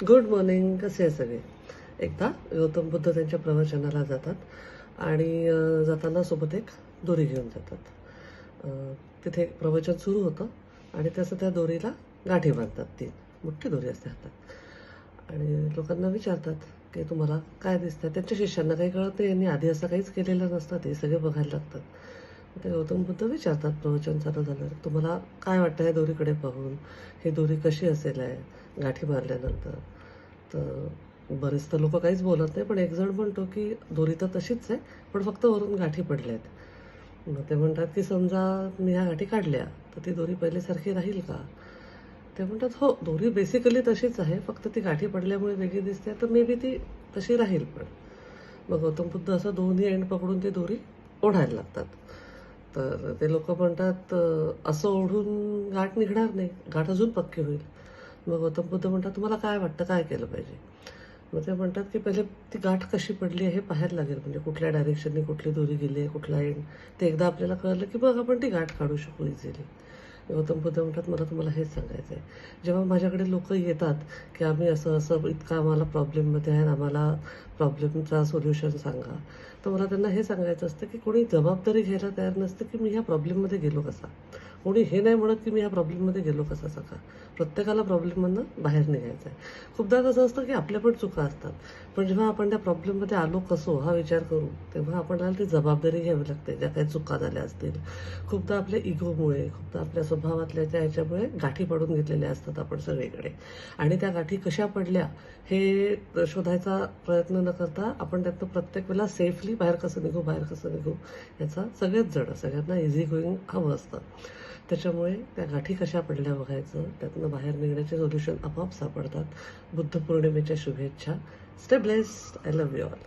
Good morning. कसे आहे सगळे? एकदा गौतम बुद्ध त्यांच्या प्रवचनाला जातात आणि जाताना सोबत एक दोरी घेऊन जातात. तिथे एक प्रवचन सुरू होतं आणि तसं त्या दोरीला गाठी बांधतात. ती मोठी दोरी असते हातात आणि लोकांना विचारतात की तुम्हाला काय दिसतंय. त्यांच्या शिष्यांना काही कळत नाही, यांनी आधी असं काहीच केलेलं नसतं, ते सगळे बघायला लागतात. ते गौतम बुद्ध विचारतात प्रवचन चालू झालं, तुम्हाला काय वाटतं या दोरीकडे पाहून, ही दोरी कशी असेल आहे गाठी मारल्यानंतर. तर बरेच तर लोक काहीच बोलत नाही, पण एक जण म्हणतो की दोरी तर तशीच आहे, पण फक्त वरून गाठी पडल्या आहेत. मग ते म्हणतात की समजा मी ह्या गाठी काढल्या तर ती दोरी पहिल्यासारखी राहील का? ते म्हणतात हो, दोरी बेसिकली तशीच आहे, फक्त ती गाठी पडल्यामुळे वेगळी दिसते, तर मे बी ती तशी राहील. पण मग गौतम बुद्ध असं दोन्ही एंड पकडून ती दोरी ओढायला लागतात. तर ते लोक म्हणतात असं ओढून गाठ निघणार नाही, गाठ अजून पक्की होईल. मग गौतम बुद्ध म्हणतात तुम्हाला काय वाटतं, काय केलं पाहिजे? मग ते म्हणतात की पहिले ती गाठ कशी पडली आहे हे पाहायला लागेल, म्हणजे कुठल्या डायरेक्शनने कुठली दोरी गेली आहे, कुठला एंड, ते एकदा आपल्याला कळलं की मग आपण ती गाठ काढू शकू इझिली. गौतम बुद्ध म्हणतात मला तुम्हाला हेच सांगायचं आहे, जेव्हा माझ्याकडे लोक येतात की आम्ही असं असं इतका आम्हाला प्रॉब्लेममध्ये आहे, आम्हाला प्रॉब्लेमचा सोल्युशन सांगा, तर मला त्यांना हे सांगायचं असतं की कोणी जबाबदारी घ्यायला तयार नसतं की मी ह्या प्रॉब्लेममध्ये गेलो कसा. कोणी हे नाही म्हणत की मी ह्या प्रॉब्लेममध्ये गेलो कसा सका. प्रत्येकाला प्रॉब्लेममधनं बाहेर निघायचं आहे. खूपदा कसं असतं की आपल्या पण चुका असतात, पण जेव्हा आपण त्या प्रॉब्लेममध्ये आलो कसो हा विचार करू, तेव्हा आपल्याला ती जबाबदारी घ्यावी लागते ज्या काही चुका झाल्या असतील. खूपदा आपल्या इगोमुळे, खूपदा आपल्या स्वभावातल्या त्या ह्याच्यामुळे गाठी पडून घेतलेल्या असतात आपण सगळीकडे, आणि त्या गाठी कशा पडल्या हे शोधायचा प्रयत्न न करता आपण त्यातनं प्रत्येक वेळेला सेफली बाहेर कसं निघू याचा सगळेच जण, सगळ्यांना इझी गोईंग हवं असतं. त्याच्यामुळे त्या गाठी कशा पडल्या बघायचं, त्यातनं बाहेर निघण्याचे सोल्युशन आपोआप सापडतात. बुद्ध पौर्णिमेच्या शुभेच्छा. Stay blessed. I love you all.